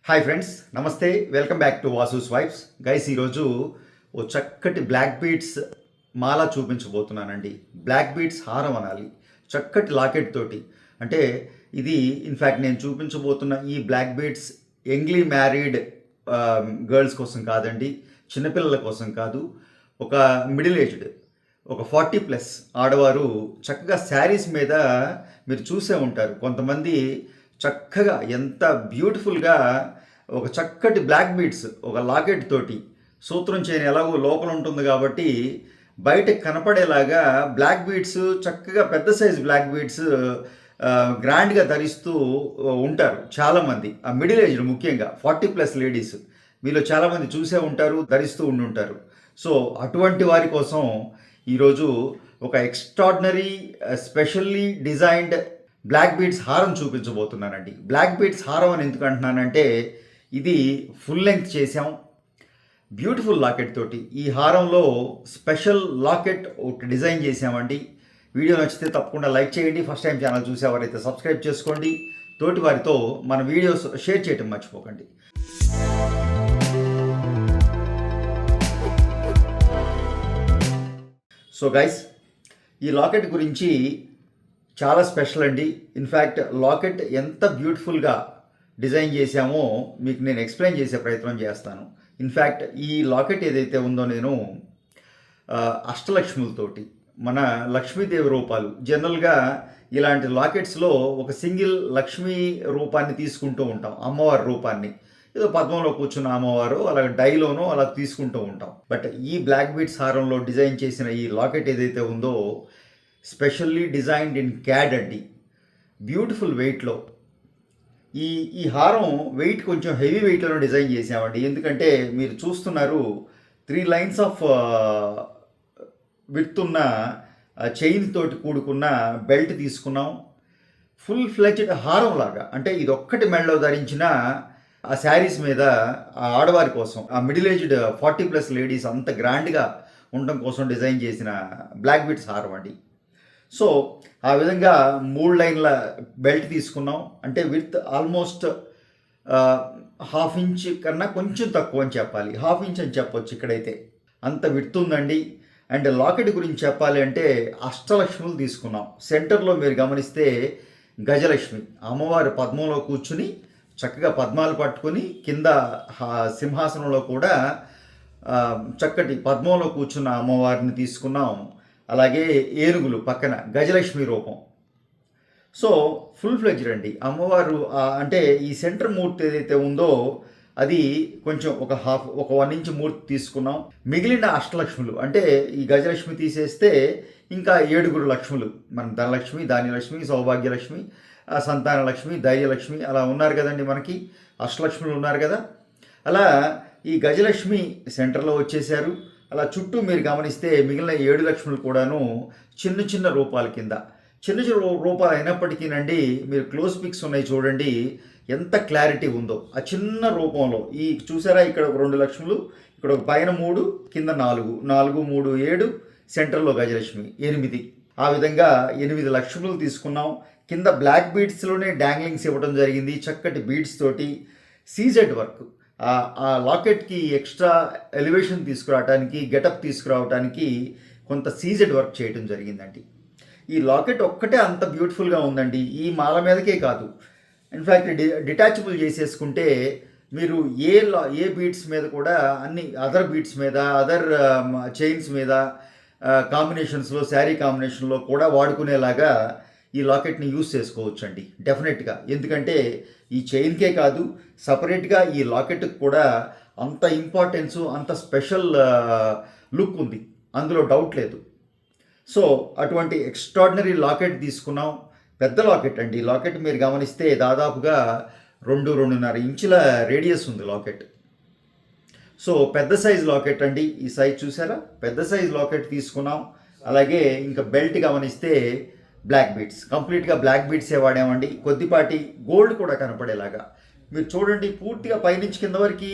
Hi friends, నమస్తే. Welcome back to Vasu swipes. Guys, ఈరోజు ఓ చక్కటి బ్లాక్ బీడ్స్ మాల చూపించబోతున్నానండి. బ్లాక్ బీడ్స్ హారం అనాలి, చక్కటి లాకెట్ తోటి. అంటే ఇది ఇన్ఫ్యాక్ట్ నేను చూపించబోతున్న ఈ బ్లాక్ బీడ్స్ యంగ్లీ మ్యారీడ్ గర్ల్స్ కోసం కాదండి, చిన్నపిల్లల కోసం కాదు. ఒక మిడిల్ ఏజ్డ్, ఒక 40+ ఆడవారు చక్కగా శారీస్ మీద మీరు చూసే ఉంటారు. కొంతమంది చక్కగా ఎంత బ్యూటిఫుల్గా ఒక చక్కటి బ్లాక్ బీడ్స్ ఒక లాకెట్ తోటి, సూత్రం చేయని ఎలాగో లోపల ఉంటుంది కాబట్టి బయటకు కనపడేలాగా బ్లాక్ బీడ్స్, చక్కగా పెద్ద సైజ్ బ్లాక్ బీడ్స్ గ్రాండ్గా ధరిస్తూ ఉంటారు చాలామంది. ఆ మిడిల్ ఏజ్డ్, ముఖ్యంగా 40+ లేడీస్ మీలో చాలామంది చూసే ఉంటారు, ధరిస్తూ ఉండుంటారు. సో అటువంటి వారి కోసం ఈరోజు ఒక extraordinary specially designed black beads హారం చూపించబోతున్నానండి. బ్లాక్ బీడ్స్ హారం అని ఎందుకు అంటున్నానంటే, ఇది ఫుల్ లెంగ్త్ చేసాం, బ్యూటిఫుల్ లాకెట్ తోటి. ఈ హారంలో స్పెషల్ లాకెట్ ఒకటి డిజైన్ చేసామండి. వీడియో నచ్చితే తప్పకుండా లైక్ చేయండి. ఫస్ట్ టైం ఛానల్ చూసేవారైతే సబ్స్క్రైబ్ చేసుకోండి. తోటి వారితో మన వీడియోస్ షేర్ చేయటం మర్చిపోకండి. సో గైస్, ఈ లాకెట్ గురించి చాలా స్పెషల్ అండి. ఇన్ఫ్యాక్ట్ లాకెట్ ఎంత బ్యూటిఫుల్గా డిజైన్ చేశామో మీకు నేను ఎక్స్ప్లెయిన్ చేసే ప్రయత్నం చేస్తాను. ఇన్ఫ్యాక్ట్ ఈ లాకెట్ ఏదైతే ఉందో, నేను అష్టలక్ష్ములతోటి, మన లక్ష్మీదేవి రూపాలు, జనరల్గా ఇలాంటి లాకెట్స్లో ఒక సింగిల్ లక్ష్మీ రూపాన్ని తీసుకుంటూ ఉంటాం, అమ్మవారి రూపాన్ని. ఏదో పద్మంలో కూర్చున్న అమ్మవారు అలా డైలోనో అలా తీసుకుంటూ ఉంటాం. బట్ ఈ బ్లాక్ బీడ్స్ హారంలో డిజైన్ చేసిన ఈ లాకెట్ ఏదైతే ఉందో, స్పెషల్లీ డిజైన్డ్ ఇన్ క్యాడ్ అండి. బ్యూటిఫుల్ వెయిట్లో ఈ ఈ హారం వెయిట్ కొంచెం హెవీ వెయిట్లో డిజైన్ చేసామండి. ఎందుకంటే మీరు చూస్తున్నారు, 3 లైన్స్ ఆఫ్ విడ్త్ ఉన్న చైన్ తోటి కూడుకున్న బెల్ట్ తీసుకున్నాం. ఫుల్ ఫ్లెడ్జ్డ్ హారం లాగా, అంటే ఇది ఒక్కటి మెడలో ధరించిన ఆ శారీస్ మీద ఆ ఆడవారి కోసం, ఆ మిడిల్ ఏజ్డ్ 40+ లేడీస్ అంత గ్రాండ్గా ఉండటం కోసం డిజైన్ చేసిన బ్లాక్ బీడ్స్ హారం అండి. సో ఆ విధంగా 3 లైన్ల బెల్ట్ తీసుకున్నాం. అంటే విత్ ఆల్మోస్ట్ 1/2 ఇంచ్ కన్నా కొంచెం తక్కువ అని చెప్పాలి, 1/2 ఇంచ్ అని చెప్పొచ్చు ఇక్కడైతే. అంత విడ్త్ ఉందండి. అండ్ లాకెట్ గురించి చెప్పాలి అంటే అష్టలక్ష్ములు తీసుకున్నాం. సెంటర్లో మీరు గమనిస్తే గజలక్ష్మి, అమ్మవారి పద్మంలో కూర్చుని చక్కగా పద్మాలు పట్టుకొని, కింద సింహాసనంలో కూడా చక్కటి పద్మంలో కూర్చున్న అమ్మవారిని తీసుకున్నాం. అలాగే ఏనుగులు పక్కన గజలక్ష్మి రూపం. సో ఫుల్ ఫ్లెడ్జ్డ్ అండి అమ్మవారు. అంటే ఈ సెంటర్ మూర్తి ఏదైతే ఉందో అది కొంచెం ఒక 1 ఇంచ్ మూర్తి తీసుకున్నాం. మిగిలిన అష్టలక్ష్ములు, అంటే ఈ గజలక్ష్మి తీసేస్తే ఇంకా 7 లక్ష్ములు, మన ధనలక్ష్మి, ధాన్యలక్ష్మి, సౌభాగ్యలక్ష్మి, సంతానలక్ష్మి, ధైర్యలక్ష్మి అలా ఉన్నారు కదండి. మనకి అష్టలక్ష్ములు ఉన్నారు కదా. అలా ఈ గజలక్ష్మి సెంటర్లో వచ్చేసారు. అలా చుట్టూ మీరు గమనిస్తే మిగిలిన 7 లక్ష్ములు కూడాను చిన్న చిన్న రూపాల కింద, చిన్న చిన్న రూపాలు అయినప్పటికీనండి, మీరు క్లోజ్ పిక్స్ ఉన్నాయి చూడండి, ఎంత క్లారిటీ ఉందో ఆ చిన్న రూపంలో. ఈ చూసారా, ఇక్కడ ఒక 2 లక్ష్ములు, ఇక్కడ ఒక పైన 3, కింద 4, 4, 3, 7, సెంటర్లో గజలక్ష్మి 8. ఆ విధంగా 8 లక్ష్ములు తీసుకున్నాం. కింద బ్లాక్ బీడ్స్లోనే డాంగ్లింగ్స్ ఇవ్వడం జరిగింది, చక్కటి బీడ్స్ తోటి. సీజెడ్ వర్క్, ఆ లాకెట్కి ఎక్స్ట్రా ఎలివేషన్ తీసుకురావడానికి, గెటప్ తీసుకురావడానికి కొంత సీజెడ్ వర్క్ చేయడం జరిగిందండి. ఈ లాకెట్ ఒక్కటే అంత బ్యూటిఫుల్గా ఉందండి. ఈ మాల మీదకే కాదు, ఇన్ఫ్యాక్ట్ డిటాచబుల్ చేసేసుకుంటే మీరు ఏ బీడ్స్ మీద కూడా, అన్ని అదర్ బీడ్స్ మీద, అదర్ చైన్స్ మీద కాంబినేషన్స్లో, శారీ కాంబినేషన్లో కూడా వాడుకునేలాగా ఈ లాకెట్ని యూస్ చేసుకోవచ్చండి డెఫినెట్గా. ఎందుకంటే ఈ చైన్కే కాదు, సపరేట్గా ఈ లాకెట్కి కూడా అంత ఇంపార్టెన్సు, అంత స్పెషల్ లుక్ ఉంది, అందులో డౌట్ లేదు. సో అటువంటి ఎక్స్ట్రాడినరీ లాకెట్ తీసుకున్నాం. పెద్ద లాకెట్ అండి. లాకెట్ మీరు గమనిస్తే దాదాపుగా 2-2.5 ఇంచుల రేడియస్ ఉంది లాకెట్. సో పెద్ద సైజ్ లాకెట్ అండి. ఈ సైజ్ చూసారా, పెద్ద సైజ్ లాకెట్ తీసుకున్నాం. అలాగే ఇంకా బెల్ట్ గమనిస్తే బ్లాక్ బీడ్స్, కంప్లీట్గా బ్లాక్ బీడ్సే వాడామండి. కొద్దిపాటి గోల్డ్ కూడా కనపడేలాగా మీరు చూడండి. పూర్తిగా పైనుంచి కింద వరకు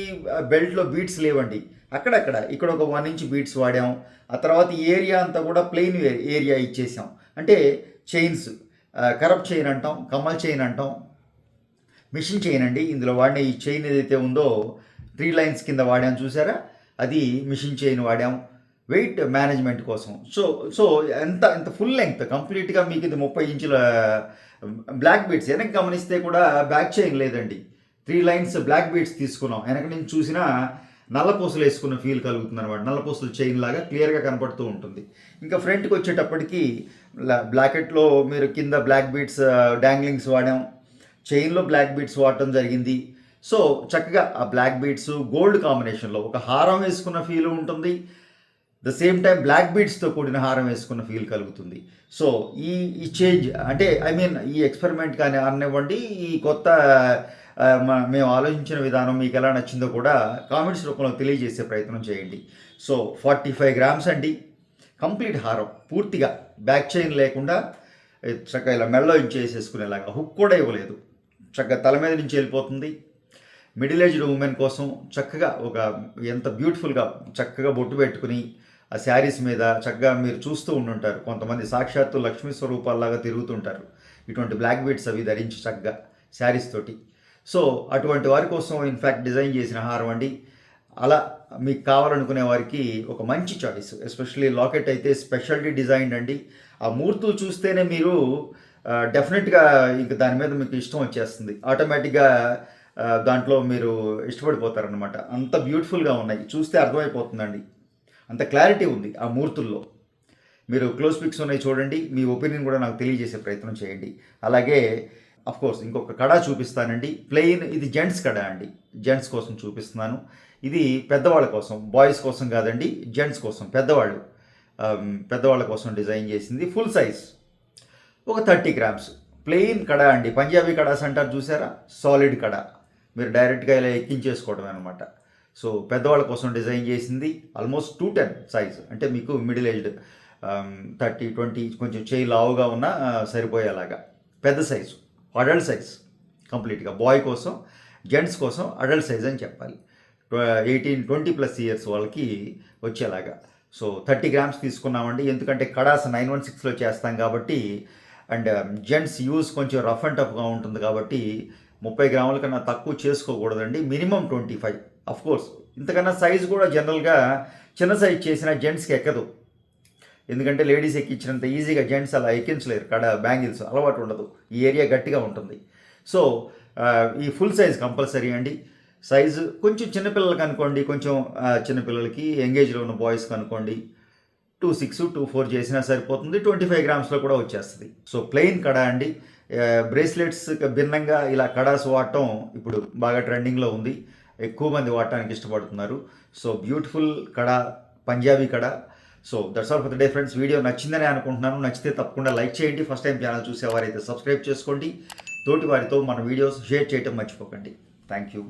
బెల్ట్లో బీడ్స్ లేవండి. అక్కడక్కడ ఇక్కడ ఒక 1 ఇంచ్ బీడ్స్ వాడాం. ఆ తర్వాత ఈ ఏరియా అంతా కూడా ప్లెయిన్ ఏరియా ఇచ్చేసాం. అంటే చైన్స్, కరప్ చైన్ అంటాం, కమల్ చైన్ అంటాం, మిషన్ చైన్ అండి. ఇందులో వాడిన ఈ చైన్ ఏదైతే ఉందో 3 లైన్స్ కింద వాడాం చూసారా, అది మిషన్ చైన్ వాడాం వెయిట్ మేనేజ్మెంట్ కోసం. సో ఎంత ఫుల్ లెంగ్త్ కంప్లీట్గా మీకు ఇది 30 ఇంచుల బ్లాక్ బీడ్స్. వెనక్కి గమనిస్తే కూడా బ్యాక్ చైన్ లేదండి, 3 లైన్స్ బ్లాక్ బీడ్స్ తీసుకున్నాం. వెనక నుంచి చూసినా నల్లపూసలు వేసుకున్న ఫీల్ కలుగుతుంది అనమాట. నల్లపూసలు చైన్ లాగా క్లియర్గా కనపడుతూ ఉంటుంది. ఇంకా ఫ్రంట్కి వచ్చేటప్పటికి బ్లాకెట్లో మీరు కింద బ్లాక్ బీడ్స్ డాంగ్లింగ్స్ వాడాం, చైన్లో బ్లాక్ బీడ్స్ వాడటం జరిగింది. సో చక్కగా ఆ బ్లాక్ బీడ్స్ గోల్డ్ కాంబినేషన్లో ఒక హారం వేసుకున్న ఫీల్ ఉంటుంది, ద సేమ్ టైం బ్లాక్ బీడ్స్తో కూడిన హారం వేసుకున్న ఫీల్ కలుగుతుంది. సో ఈ చేంజ్ అంటే ఈ ఎక్స్పెరిమెంట్ కానీ అనివ్వండి, ఈ కొత్త మేము ఆలోచించిన విధానం మీకు ఎలా నచ్చిందో కూడా కామెంట్స్ రూపంలో తెలియజేసే ప్రయత్నం చేయండి. సో 45 గ్రామ్స్ అండి కంప్లీట్ హారం, పూర్తిగా బ్యాక్ చైన్ లేకుండా చక్కగా ఇలా మెడలో వేసేసుకునేలాగా, హుక్ కూడా ఇవ్వలేదు, చక్కగా తల మీద నుంచి వెళ్ళిపోతుంది. మిడిల్ ఏజ్డ్ ఉమెన్ కోసం చక్కగా ఎంత బ్యూటిఫుల్గా చక్కగా బొట్టు పెట్టుకుని ఆ శారీస్ మీద చక్కగా మీరు చూస్తూ ఉండుంటారు. కొంతమంది సాక్షాత్తు లక్ష్మీ స్వరూపాల్లాగా తిరుగుతుంటారు ఇటువంటి బ్లాక్ బీడ్స్ అవి ధరించి చక్కగా శారీస్ తోటి. సో అటువంటి వారి కోసం ఇన్ఫ్యాక్ట్ డిజైన్ చేసిన హారం అండి. అలా మీకు కావాలనుకునే వారికి ఒక మంచి చాయిస్. ఎస్పెషల్లీ లాకెట్ అయితే స్పెషల్లీ డిజైన్డ్ అండి. ఆ మూర్తులు చూస్తేనే మీరు డెఫినెట్గా ఇంక దాని మీద మీకు ఇష్టం వచ్చేస్తుంది ఆటోమేటిక్గా. దాంట్లో మీరు ఇష్టపడిపోతారనమాట. అంత బ్యూటిఫుల్గా ఉన్నాయి, చూస్తే అర్థమైపోతుందండి, అంత క్లారిటీ ఉంది ఆ మూర్తుల్లో. మీరు క్లోజ్ పిక్స్ ఉన్నాయి చూడండి, మీ ఒపీనియన్ కూడా నాకు తెలియజేసే ప్రయత్నం చేయండి. అలాగే కోర్స్ ఇంకొక కడా చూపిస్తానండి, ప్లెయిన్. ఇది జెంట్స్ కడా అండి, జెంట్స్ కోసం చూపిస్తున్నాను. ఇది పెద్దవాళ్ళ కోసం, బాయ్స్ కోసం కాదండి, జెంట్స్ కోసం, పెద్దవాళ్ళ కోసం డిజైన్ చేసింది. ఫుల్ సైజ్ ఒక 30 గ్రామ్స్ ప్లెయిన్ కడా అండి. పంజాబీ కడాస్ అంటారు చూసారా, సాలిడ్ కడా, మీరు డైరెక్ట్గా ఇలా ఎక్కించేసుకోవడం అనమాట. సో పెద్దవాళ్ళ కోసం డిజైన్ చేసింది. ఆల్మోస్ట్ 210 సైజ్, అంటే మీకు మిడిల్ ఏజ్డ్ 30-20 కొంచెం చేయి లావుగా ఉన్న సరిపోయేలాగా పెద్ద సైజు, అడల్ట్ సైజ్ కంప్లీట్గా. బాయ్ కోసం, జెంట్స్ కోసం అడల్ట్ సైజ్ అని చెప్పాలి. 18-20+ ఇయర్స్ వాళ్ళకి వచ్చేలాగా. సో 30 గ్రామ్స్ తీసుకున్నామండి, ఎందుకంటే కడాస్ 916లో చేస్తాం కాబట్టి, అండ్ జెంట్స్ యూజ్ కొంచెం రఫ్ అండ్ టఫ్గా ఉంటుంది కాబట్టి 30 గ్రాముల కన్నా తక్కువ చేసుకోకూడదండి, మినిమం 25. కోర్స్ ఇంతకన్నా సైజు కూడా జనరల్గా చిన్న సైజ్ చేసిన జెంట్స్కి ఎక్కదు, ఎందుకంటే లేడీస్ ఎక్కించినంత ఈజీగా జెంట్స్ అలా ఎక్కించలేరు. బ్యాంగిల్స్ అలవాటు ఉండదు, ఈ ఏరియా గట్టిగా ఉంటుంది. సో ఈ ఫుల్ సైజ్ కంపల్సరీ అండి. సైజు కొంచెం చిన్నపిల్లలకి అనుకోండి, కొంచెం చిన్నపిల్లలకి ఎంగేజ్లో ఉన్న బాయ్స్కి అనుకోండి 26-24 చేసినా సరిపోతుంది, 25 గ్రామ్స్లో కూడా వచ్చేస్తుంది. సో ప్లెయిన్ కడా అండి. బ్రేస్లెట్స్ భిన్నంగా ఇలా కడాస్ వాడటం ఇప్పుడు బాగా ట్రెండింగ్లో ఉంది, ఎక్కువ మంది వాడటానికి ఇష్టపడుతున్నారు. So beautiful kada, Punjabi kada. So that's all for the day friends. Video నచ్చిందని అనుకుంటున్నాను. నచ్చితే తప్పకుండా లైక్ చేయండి. ఫస్ట్ టైం ఛానల్ చూసేవారైతే సబ్స్క్రైబ్ చేసుకోండి. తోటి వారితో మన వీడియోస్ షేర్ చేయటం మర్చిపోకండి. Thank you.